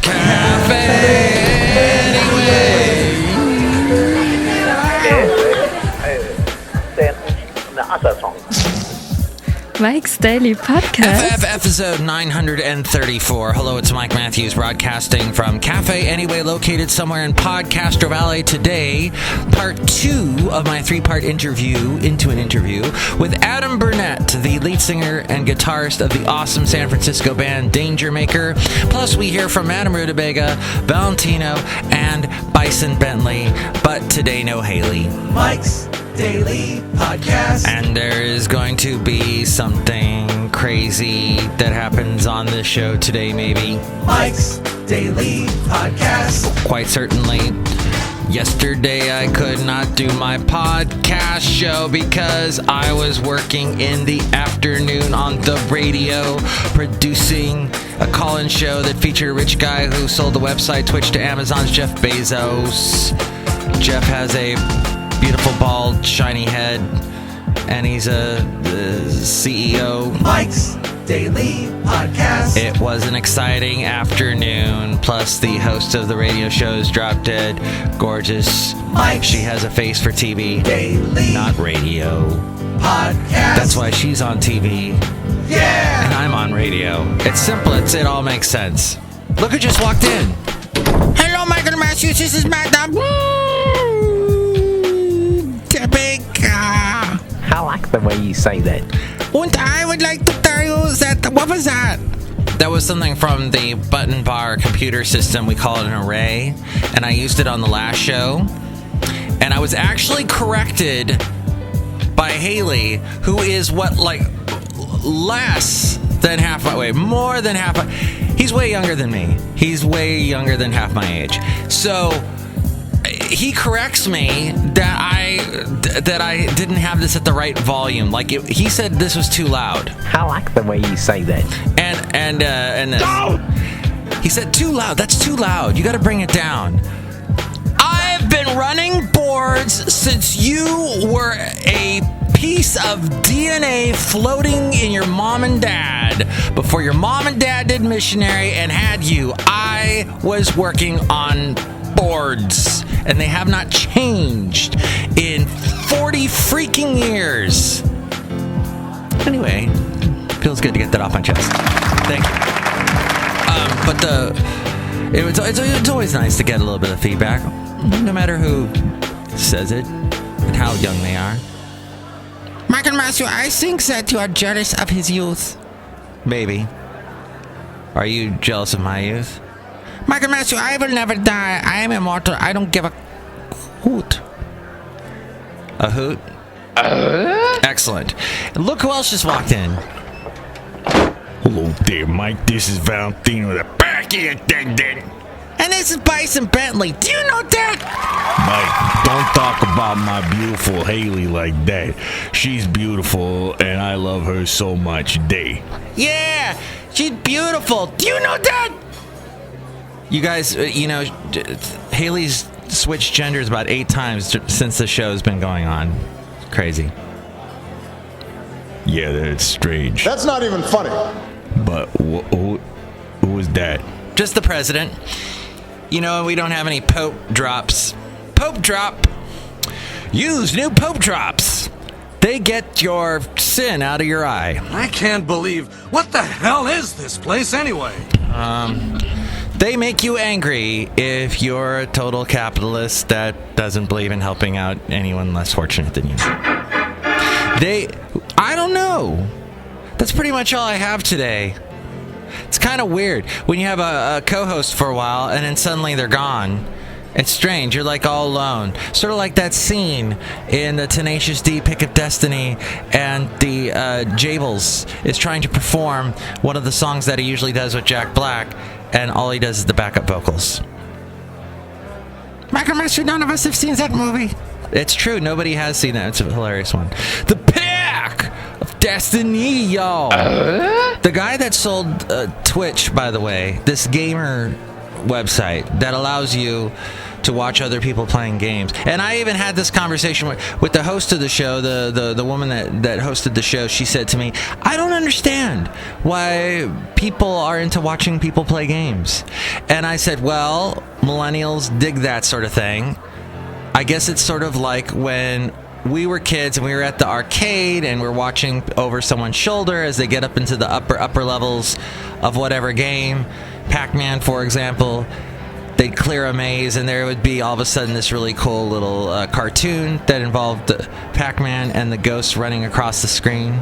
Cafe Anyway. Mike's Daily Podcast. FF episode 934. Hello, it's Mike Matthews broadcasting from Cafe Anyway, located somewhere in Podcastro Valley. Today, part 2 of my 3-part interview with Adam Burnett, the lead singer and guitarist of the awesome San Francisco band Dangermaker. Plus, we hear from Madame Rootabega, Valentino, and Bison Bentley. But today, no Haley. Mike's Daily Podcast. And there is going to be something crazy that happens on this show today, maybe. Mike's Daily Podcast. Quite certainly. Yesterday I could not do my podcast show because I was working in the afternoon on the radio producing a call-in show that featured a rich guy who sold the website Twitch to Amazon's Jeff Bezos. Jeff has a beautiful, bald, shiny head, and he's a CEO. Mike's Daily Podcast. It was an exciting afternoon, plus the host of the radio show is drop dead gorgeous. Mike's She has a face for TV, Daily not radio. Podcast. That's why she's on TV, Yeah! and I'm on radio. It's simple, it all makes sense. Look who just walked in. Hello, Michael Matthews, this is Madame Rootabega. I like the way you say that. And I would like to tell you that, what was that? That was something from the button bar computer system. We call it an array. And I used it on the last show. And I was actually corrected by Haley, who is less than half my way, more than half my... He's way younger than me. He's way younger than half my age. So he corrects me that I didn't have this at the right volume. He said this was too loud. I like the way you say that. And this. No! He said too loud. That's too loud. You got to bring it down. I've been running boards since you were a piece of DNA floating in your mom and dad. Before your mom and dad did missionary and had you, I was working on boards, and they have not changed in 40 freaking years. Anyway, feels good to get that off my chest. Thank you. It's always nice to get a little bit of feedback, no matter who says it and how young they are. Michael Matthew, I think that you are jealous of his youth. Maybe. Are you jealous of my youth? Michael Matthew, I will never die. I am immortal. I don't give a hoot. A hoot? Excellent. Look who else just walked in. Hello there, Mike. This is Valentino, the parking attendant. And this is Bison Bentley. Do you know that? Mike, don't talk about my beautiful Haley like that. She's beautiful, and I love her so much. Yeah, she's beautiful. Do you know that? You guys, Haley's switched genders about 8 times since the show's been going on. Crazy. Yeah, that's strange. That's not even funny. But who was that? Just the president. We don't have any Pope drops. Pope drop. Use new Pope drops. They get your sin out of your eye. I can't believe... What the hell is this place anyway? They make you angry if you're a total capitalist that doesn't believe in helping out anyone less fortunate than you. I don't know. That's pretty much all I have today. It's kind of weird when you have a co-host for a while and then suddenly they're gone. It's strange. You're like all alone. Sort of like that scene in the Tenacious D Pick of Destiny, and the Jables is trying to perform one of the songs that he usually does with Jack Black, and all he does is the backup vocals. Michael Master, none of us have seen that movie. It's true. Nobody has seen that. It's a hilarious one. The Pick of Destiny, y'all. The guy that sold Twitch, by the way, this gamer website that allows you to watch other people playing games. And I even had this conversation with the host of the show, the woman that hosted the show. She said to me, I don't understand why people are into watching people play games. And I said, well, millennials dig that sort of thing. I guess it's sort of like when we were kids and we were at the arcade and we're watching over someone's shoulder as they get up into the upper levels of whatever game. Pac-Man, for example, they'd clear a maze and there would be all of a sudden this really cool little cartoon that involved Pac-Man and the ghosts running across the screen.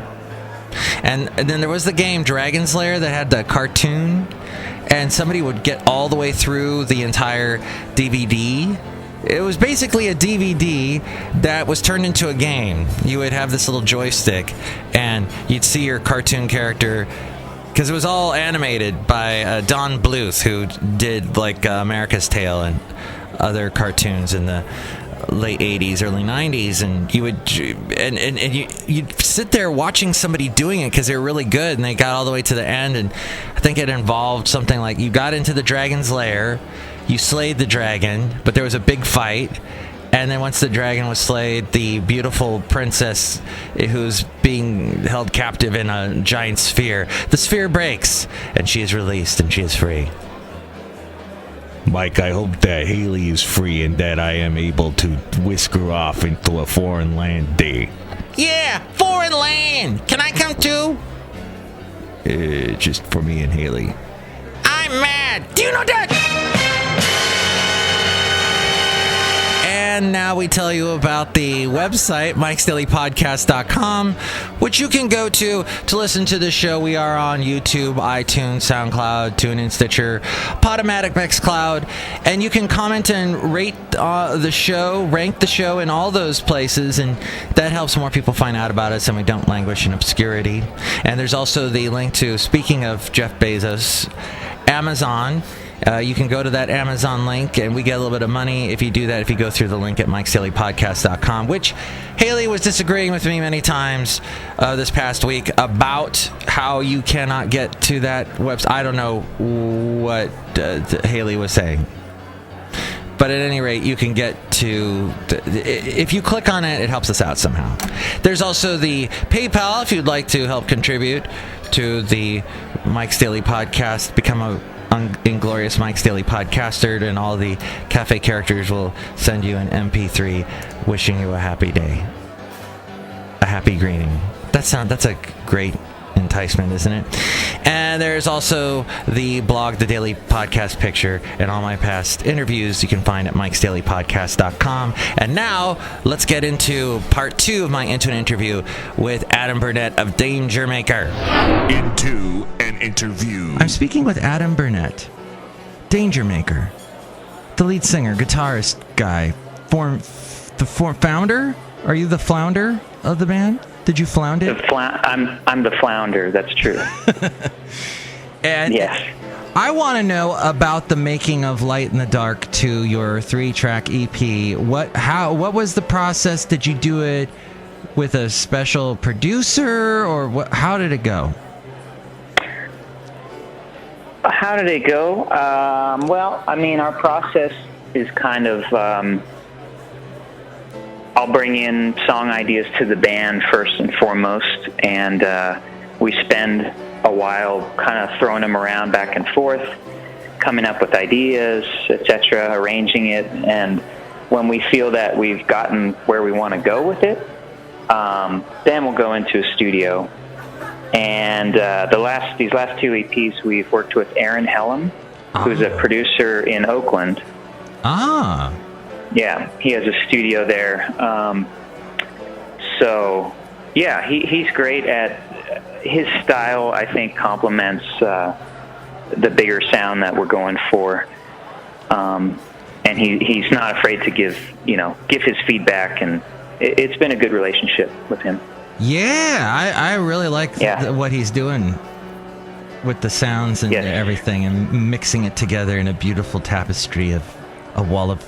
And then there was the game Dragon's Lair that had the cartoon, and somebody would get all the way through the entire DVD. It was basically a DVD that was turned into a game. You would have this little joystick, and you'd see your cartoon character, because it was all animated by Don Bluth, who did like America's Tale and other cartoons in the late 80s, early 90s, and you would you'd sit there watching somebody doing it because they were really good, and they got all the way to the end, and I think it involved something like you got into the dragon's lair. You slayed the dragon, but there was a big fight. And then once the dragon was slayed, the beautiful princess who's being held captive in a giant sphere, the sphere breaks, and she is released, and she is free. Mike, I hope that Haley is free and that I am able to whisk her off into a foreign land day. Yeah, foreign land! Can I come too? Just for me and Haley. I'm mad! Do you know that? And now we tell you about the website, Mike'sDailyPodcast.com, which you can go to listen to the show. We are on YouTube, iTunes, SoundCloud, TuneIn, Stitcher, Podomatic, Mixcloud, and you can comment and rate the show, rank the show in all those places, and that helps more people find out about us and we don't languish in obscurity. And there's also the link to, speaking of Jeff Bezos, Amazon. You can go to that Amazon link, and we get a little bit of money if you do that, if you go through the link at Mike'sDailyPodcast.com, which Haley was disagreeing with me many times this past week about how you cannot get to that website. I don't know what Haley was saying. But at any rate, you can get to... if you click on it, it helps us out somehow. There's also the PayPal if you'd like to help contribute to the Mike's Daily Podcast, become a inglorious Mike's Daily Podcaster, and all the cafe characters will send you an MP3 wishing you a happy day, a happy greeting. That's a great enticement, isn't it? And there's also the blog, the Daily Podcast Picture, and all my past interviews you can find at Mike'sDailyPodcast.com. And now let's get into part 2 of my interview with Adam Burnett of Dangermaker. Into an interview. I'm speaking with Adam Burnett, Dangermaker, the lead singer, guitarist guy, founder? Are you the flounder of the band? Did you flound it? I'm the flounder. That's true. And yes. I want to know about the making of Light in the Dark to your 3-track EP. What was the process? Did you do it with a special producer, or how did it go? How did it go? Well, I mean, our process is kind of... I'll bring in song ideas to the band first and foremost, and we spend a while kind of throwing them around back and forth, coming up with ideas, etc., arranging it, and when we feel that we've gotten where we want to go with it, then we'll go into a studio. And these last 2 EPs, we've worked with Aaron Hellam, who's a producer in Oakland. Ah. Yeah, he has a studio there. So, yeah, he's great at... His style, I think, complements the bigger sound that we're going for. And he's not afraid to give his feedback, and it's been a good relationship with him. Yeah, I really like what he's doing with the sounds and everything, and mixing it together in a beautiful tapestry of a wall of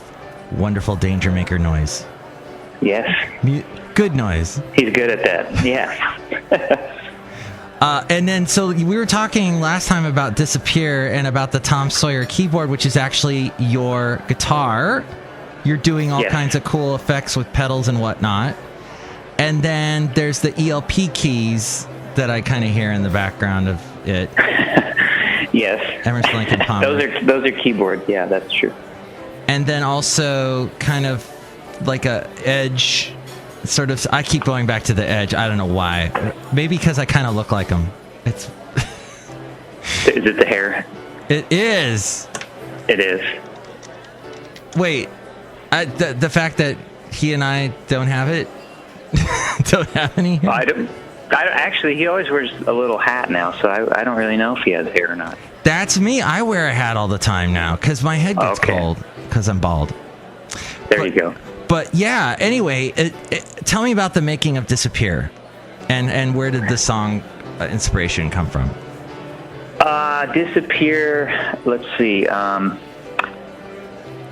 wonderful Dangermaker noise. Yes. Good noise. He's good at that, yeah. And then, so we were talking last time about Disappear and about the Tom Sawyer keyboard, which is actually your guitar. You're doing all Yes. kinds of cool effects with pedals and whatnot. And then there's the ELP keys that I kind of hear in the background of it. Yes. Emerson, Lake and Palmer. Those are keyboards. Yeah, that's true. And then also kind of like a Edge sort of. I keep going back to the Edge. I don't know why. Maybe because I kind of look like him. It's. Is it the hair? It is. It is. Wait, the fact that he and I don't have it, don't have any. I don't. Actually, he always wears a little hat now, so I don't really know if he has hair or not. That's me. I wear a hat all the time now because my head gets cold because I'm bald. There you go. But yeah. Anyway, tell me about the making of "Disappear," and where did the song inspiration come from? Disappear. Let's see.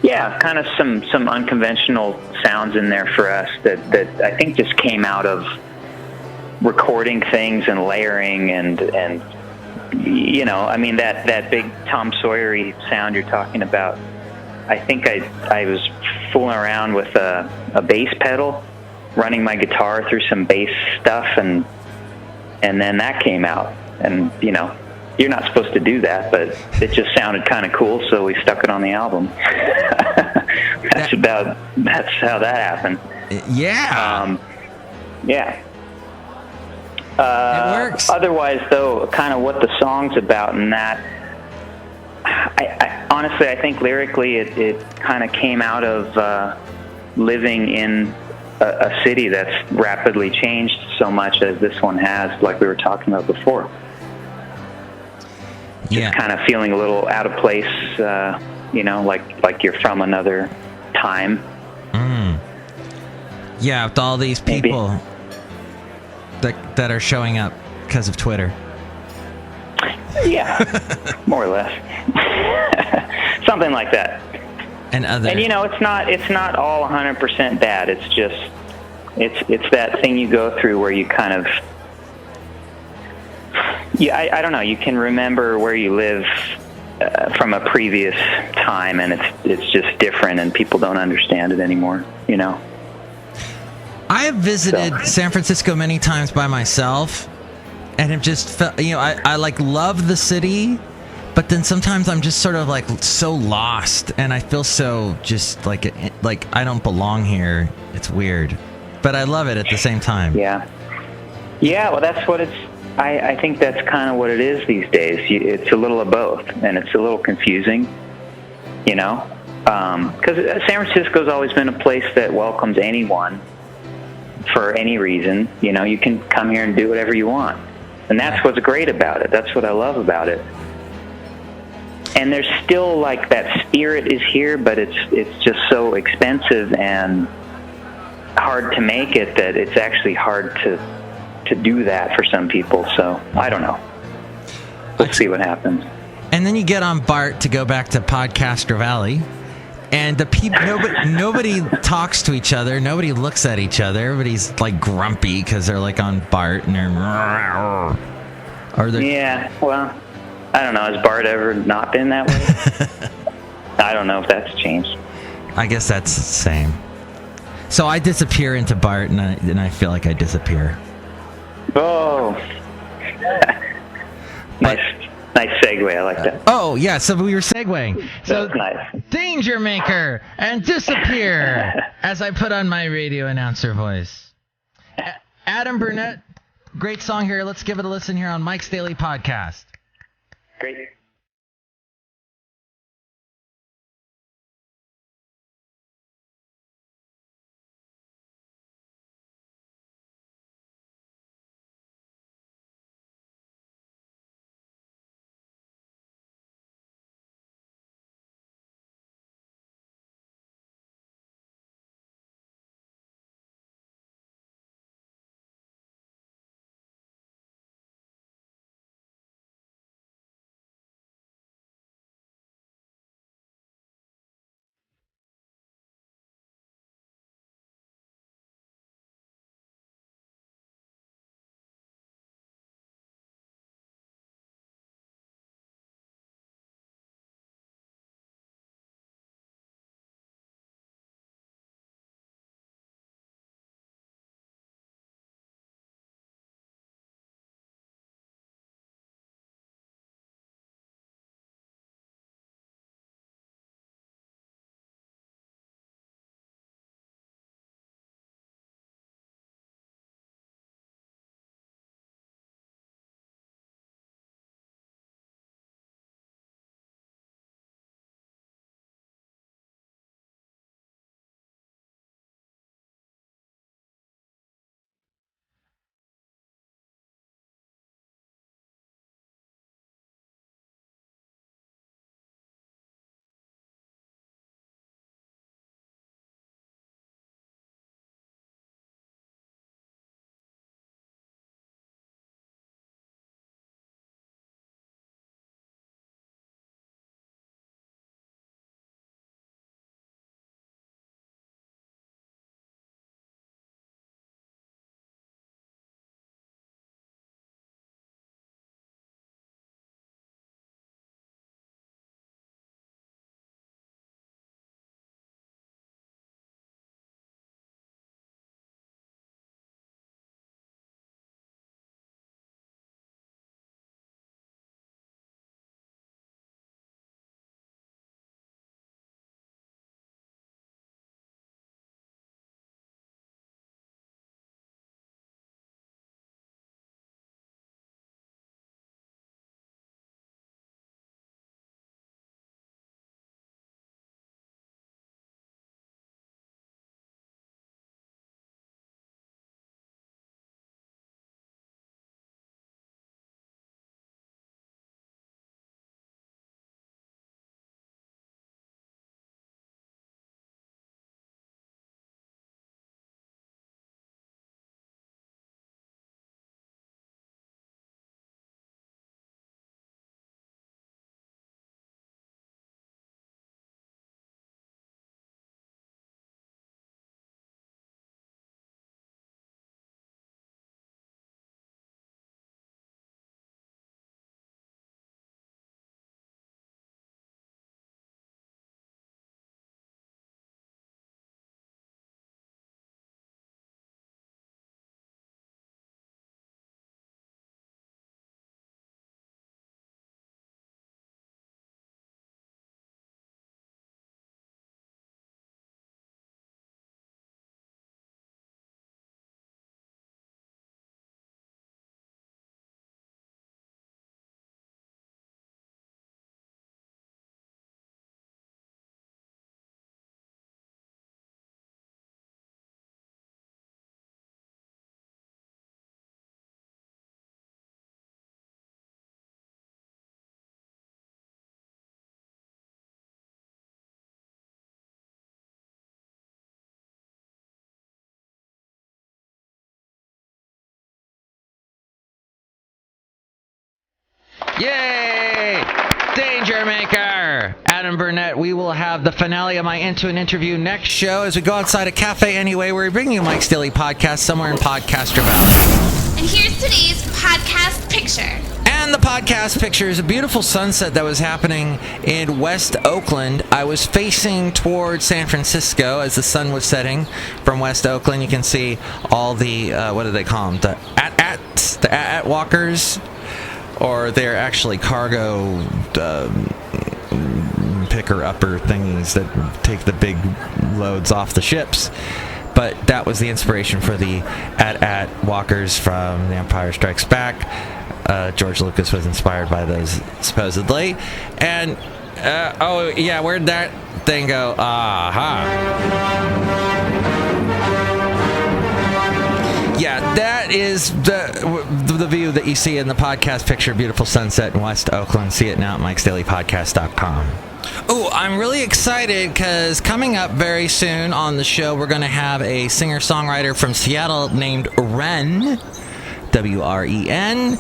Yeah, kind of some unconventional sounds in there for us that I think just came out of recording things and layering and you know, I mean that big Tom Sawyer-y sound you're talking about. I think I was fooling around with a bass pedal, running my guitar through some bass stuff, and then that came out. And you know, you're not supposed to do that, but it just sounded kind of cool, so we stuck it on the album. That's how that happened. Yeah. Yeah. It works. Otherwise, though, kind of what the song's about and that, I honestly, I think lyrically it kind of came out of living in a city that's rapidly changed so much as this one has, like we were talking about before. Just kind of feeling a little out of place, you know, like you're from another time. Yeah, with all these people that are showing up because of Twitter. Yeah, more or less. Something like that. And you know, it's not all 100% bad. It's just it's that thing you go through where you kind of I don't know, you can remember where you live from a previous time, and it's just different, and people don't understand it anymore, you know. I have visited San Francisco many times by myself, and have just felt, you know, I like love the city, but then sometimes I'm just sort of like so lost, and I feel so just like I don't belong here. It's weird, but I love it at the same time. Yeah. Well, that's what it's. I think that's kind of what it is these days. It's a little of both, and it's a little confusing, you know, because San Francisco's always been a place that welcomes anyone for any reason. You know, you can come here and do whatever you want, and that's what's great about it. That's what I love about it. And there's still like that spirit is here, but it's just so expensive and hard to make it that it's actually hard to do that for some people. So I don't know. We'll see what happens. And then you get on BART to go back to Podcaster Valley, and the people nobody talks to each other. Nobody looks at each other. Everybody's like grumpy because they're like on BART and they're. Yeah. Well, I don't know. Has BART ever not been that way? I don't know if that's changed. I guess that's the same. So I disappear into BART, and I feel like I disappear. Oh, nice segue. I like that. Oh yeah, so we were segueing. So that's nice. Dangermaker and Disappear, as I put on my radio announcer voice. Adam Burnett, great song here. Let's give it a listen here on Mike's Daily Podcast. Great. Yay! Dangermaker! Adam Burnett. We will have the finale of my Into an Interview next show as we go outside a cafe anyway. We're bringing you Mike's Daily Podcast somewhere in Podcaster Valley. And here's today's podcast picture. And the podcast picture is a beautiful sunset that was happening in West Oakland. I was facing towards San Francisco as the sun was setting from West Oakland. You can see all the, what do they call them? The at walkers, or they're actually cargo picker-upper thingies that take the big loads off the ships. But that was the inspiration for the at walkers from The Empire Strikes Back. George Lucas was inspired by those, supposedly. And, oh, yeah, where'd that thing go? Yeah, that is the view that you see in the podcast picture. Beautiful sunset in West Oakland. See it now at mikesdailypodcast.com. Oh, I'm really excited because coming up very soon on the show, we're going to have a singer-songwriter from Seattle named Wren, W-R-E-N,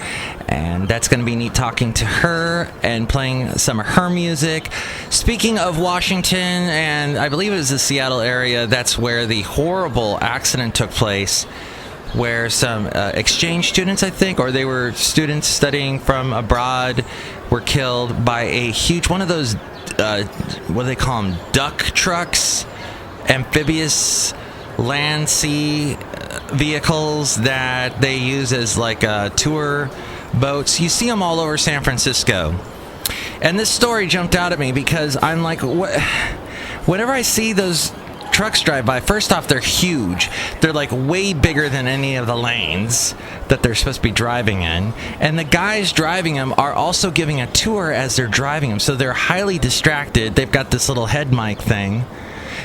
and that's going to be neat talking to her and playing some of her music. Speaking of Washington, and I believe it was the Seattle area, that's where the horrible accident took place, where some exchange students, I think, or they were students studying from abroad, were killed by a huge, one of those, what do they call them, duck trucks, amphibious land sea vehicles that they use as like tour boats. You see them all over San Francisco. And this story jumped out at me because I'm like, whenever I see those trucks drive by, first off, they're huge. They're like way bigger than any of the lanes that they're supposed to be driving in. And the guys driving them are also giving a tour as they're driving them. So they're highly distracted. They've got this little head mic thing.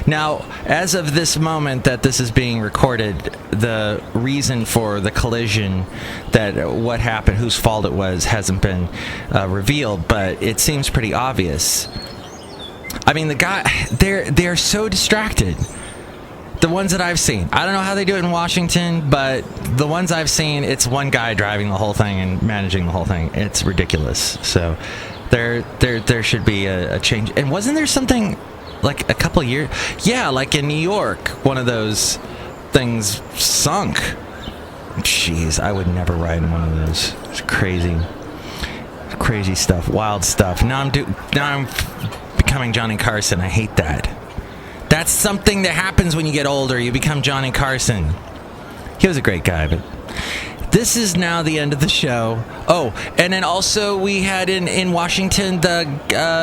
Now, as of this moment that this is being recorded, the reason for the collision, that what happened, whose fault it was, hasn't been revealed, but it seems pretty obvious. I mean, the guy, they're so distracted. The ones that I've seen. I don't know how they do it in Washington, but the ones I've seen, it's one guy driving the whole thing and managing the whole thing. It's ridiculous. So there should be a change. And wasn't there something like a couple of years? Yeah, like in New York, one of those things sunk. Jeez, I would never ride in one of those. It's crazy stuff, wild stuff. Now I'm becoming Johnny Carson. I hate that. That's something that happens when you get older. You become Johnny Carson. He was a great guy, but this is now the end of the show. Oh, and then also we had in Washington, the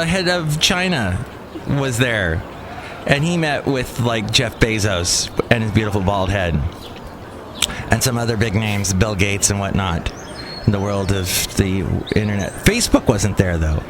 head of China was there. And he met with, like, Jeff Bezos and his beautiful bald head. And some other big names, Bill Gates and whatnot, in the world of the internet. Facebook wasn't there, though.